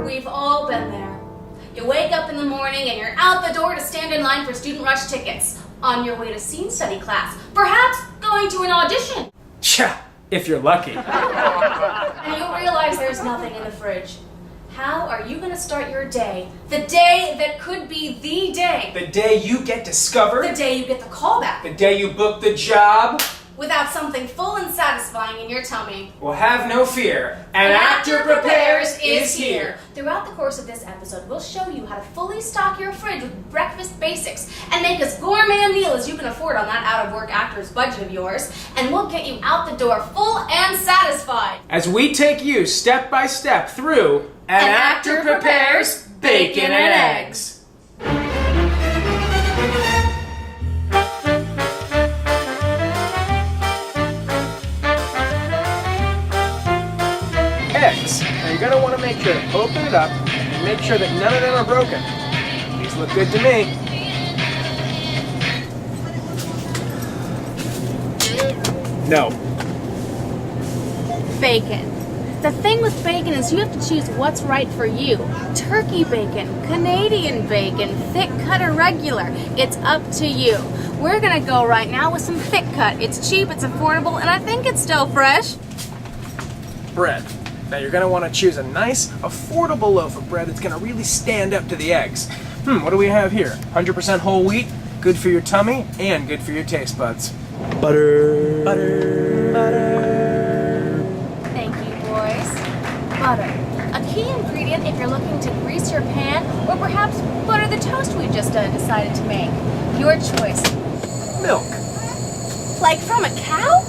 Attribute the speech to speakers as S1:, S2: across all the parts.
S1: We've all been there. You wake up in the morning and you're out the door to stand in line for student rush tickets, on your way to scene study class, perhaps going to an audition.
S2: Tcha, if you're lucky.
S1: And you realize there's nothing in the fridge. How are you going to start your day? The day that could be the day.
S2: The day you get discovered.
S1: The day you get the call back.
S2: The day you book the job.
S1: Without something full and satisfying in your tummy.
S2: Well, have no fear. An Actor Prepares is here.
S1: Throughout the course of this episode, we'll show you how to fully stock your fridge with breakfast basics and make as gourmet a meal as you can afford on that out-of-work actor's budget of yours. And we'll get you out the door full and satisfied.
S2: As we take you step by step through An Actor Prepares Bacon and Eggs. Eggs. Now you're going to want to make sure to open it up and make sure that none of them are broken. These look good to me. No.
S1: Bacon. The thing with bacon is you have to choose what's right for you. Turkey bacon, Canadian bacon, thick cut or regular. It's up to you. We're going to go right now with some thick cut. It's cheap, it's affordable, and I think it's still fresh.
S2: Bread. Now you're going to want to choose a nice, affordable loaf of bread that's going to really stand up to the eggs. What do we have here? 100% whole wheat, good for your tummy, and good for your taste buds. Butter. Butter. Butter.
S1: Thank you, boys. Butter. A key ingredient if you're looking to grease your pan or perhaps butter the toast we just decided to make. Your choice.
S2: Milk.
S1: Like from a cow?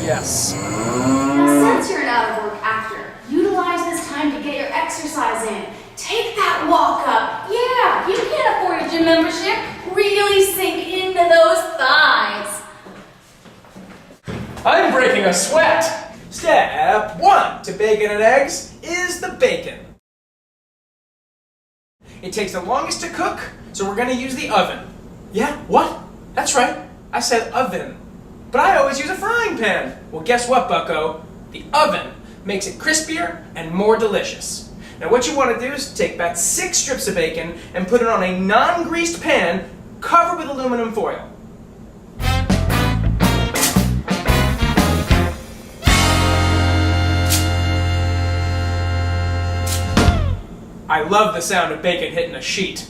S2: Yes.
S1: Since you're an out-of-work actor, utilize this time to get your exercise in. Take that walk up. Yeah, you can't afford a gym membership. Really sink into those thighs.
S2: I'm breaking a sweat. Step 1 to bacon and eggs is the bacon. It takes the longest to cook, so we're going to use the oven. Yeah, what? That's right. I said oven. But I always use a frying pan. Well, guess what, bucko? The oven makes it crispier and more delicious. Now what you want to do is take about 6 strips of bacon and put it on a non-greased pan covered with aluminum foil. I love the sound of bacon hitting a sheet.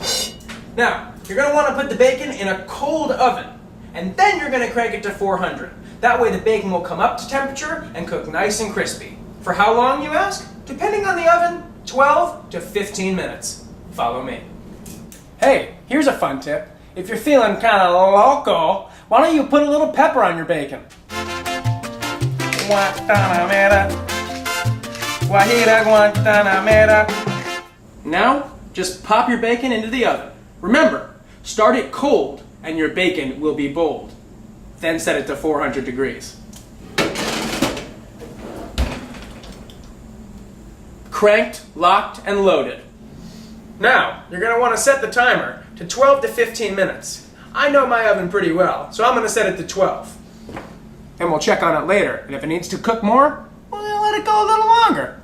S2: Now, you're going to want to put the bacon in a cold oven. And then you're going to crank it to 400. That way the bacon will come up to temperature and cook nice and crispy. For how long, you ask? Depending on the oven, 12 to 15 minutes. Follow me. Hey, here's a fun tip. If you're feeling kind of loco, why don't you put a little pepper on your bacon? Guantanamera. Guajira Guantanamera. Now, just pop your bacon into the oven. Remember, start it cold and your bacon will be bold. Then set it to 400 degrees. Cranked, locked, and loaded. Now, you're going to want to set the timer to 12 to 15 minutes. I know my oven pretty well, so I'm going to set it to 12. And we'll check on it later, and if it needs to cook more, we'll let it go a little longer.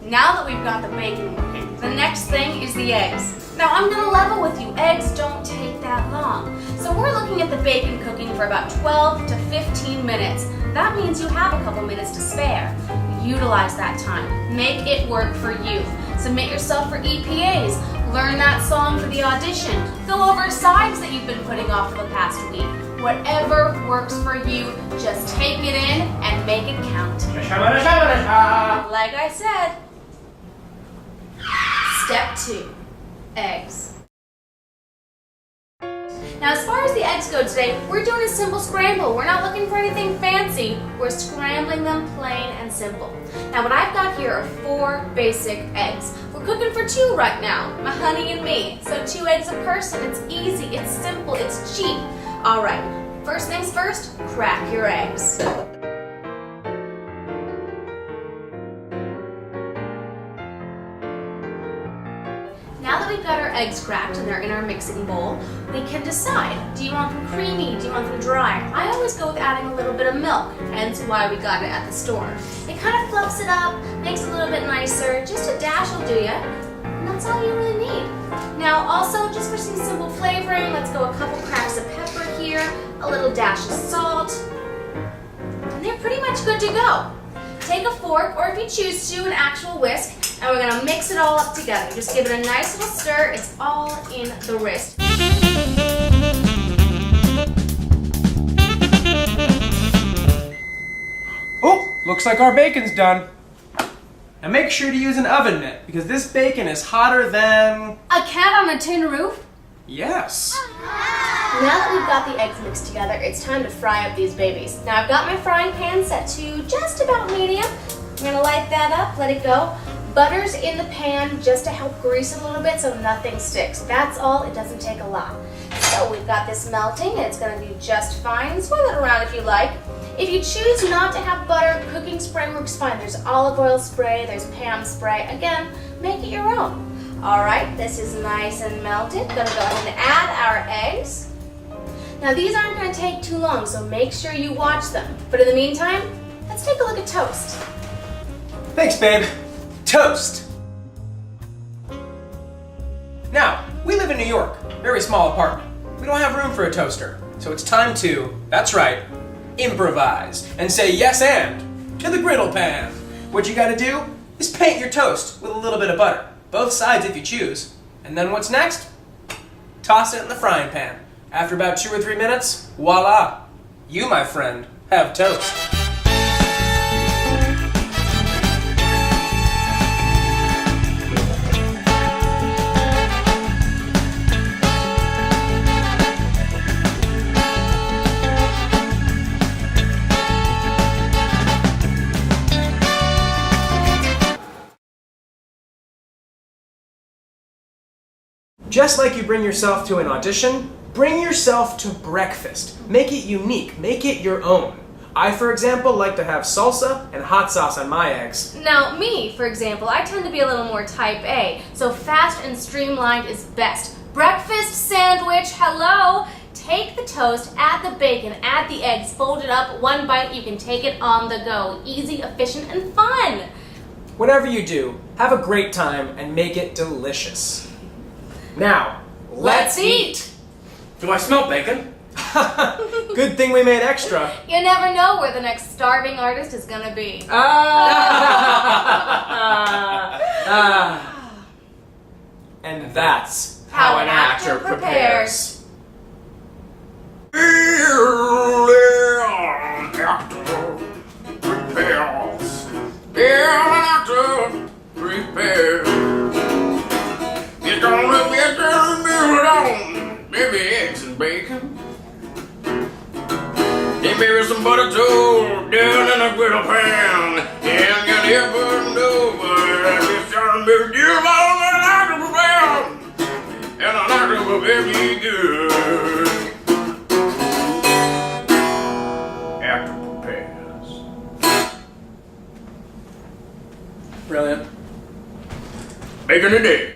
S1: Now that we've got the bacon working, the next thing is the eggs. Now I'm going to level with you, eggs don't take that long. So we're looking at the bacon cooking for about 12 to 15 minutes. That means you have a couple minutes to spare. utilize that time. Make it work for you. Submit yourself for EPAs. Learn that song for the audition. Go over sides that you've been putting off for the past week. Whatever works for you, just take it in and make it count. Like I said, step 2, eggs. Now, as far as the eggs go today, we're doing a simple scramble. We're not looking for anything fancy. We're scrambling them plain and simple. Now, what I've got here are 4 basic eggs. We're cooking for 2 right now, my honey and me. So 2 eggs a person. It's easy, it's simple, it's cheap. All right, first things first, crack your eggs. Now that we've got our eggs cracked and they're in our mixing bowl, we can decide, do you want them creamy, do you want them dry? I always go with adding a little bit of milk, hence why we got it at the store. It kind of fluffs it up, makes it a little bit nicer, just a dash will do you, and that's all you really need. Now also, just for some simple flavoring, let's go a couple cracks of pepper here, a little dash of salt, and they're pretty much good to go. Take a fork, or if you choose to, an actual whisk, and we're gonna mix it all up together. Just give it a nice little stir. It's all in the wrist.
S2: Oh, looks like our bacon's done. Now make sure to use an oven mitt, because this bacon is hotter than...
S1: A cat on a tin roof?
S2: Yes.
S1: Now that we've got the eggs mixed together, it's time to fry up these babies. Now I've got my frying pan set to just about medium. I'm gonna light that up, let it go. Butter's in the pan just to help grease it a little bit so nothing sticks. That's all, it doesn't take a lot. So we've got this melting and it's gonna do just fine. Swirl it around if you like. If you choose not to have butter, cooking spray works fine. There's olive oil spray, there's Pam spray. Again, make it your own. All right, this is nice and melted. Gonna go ahead and add our eggs. Now these aren't gonna take too long, so make sure you watch them. But in the meantime, let's take a look at toast.
S2: Thanks, babe. Toast. Now, we live in New York, very small apartment. We don't have room for a toaster, so it's time to, that's right, improvise and say yes and to the griddle pan. What you gotta do is paint your toast with a little bit of butter, both sides if you choose. And then what's next? Toss it in the frying pan. After about 2 or 3 minutes, voila, you, my friend, have toast. Just like you bring yourself to an audition, bring yourself to breakfast. Make it unique, make it your own. I, for example, like to have salsa and hot sauce on my eggs.
S1: Now, me, for example, I tend to be a little more type A, so fast and streamlined is best. Breakfast sandwich, hello! Take the toast, add the bacon, add the eggs, fold it up, 1 bite, you can take it on the go. Easy, efficient, and fun!
S2: Whatever you do, have a great time and make it delicious. Now, let's eat!
S3: Do I smell bacon?
S2: Good thing we made extra.
S1: You never know where the next starving artist is gonna be.
S2: And that's
S1: How an actor prepares.
S3: It's gonna be a good meal on baby eggs and bacon. And maybe some butter too down in a griddle pan. And get it burned over. It's gonna be good on an actor prepares. And an actor will be good. Actor prepares.
S2: brilliant.
S3: Bacon and eggs.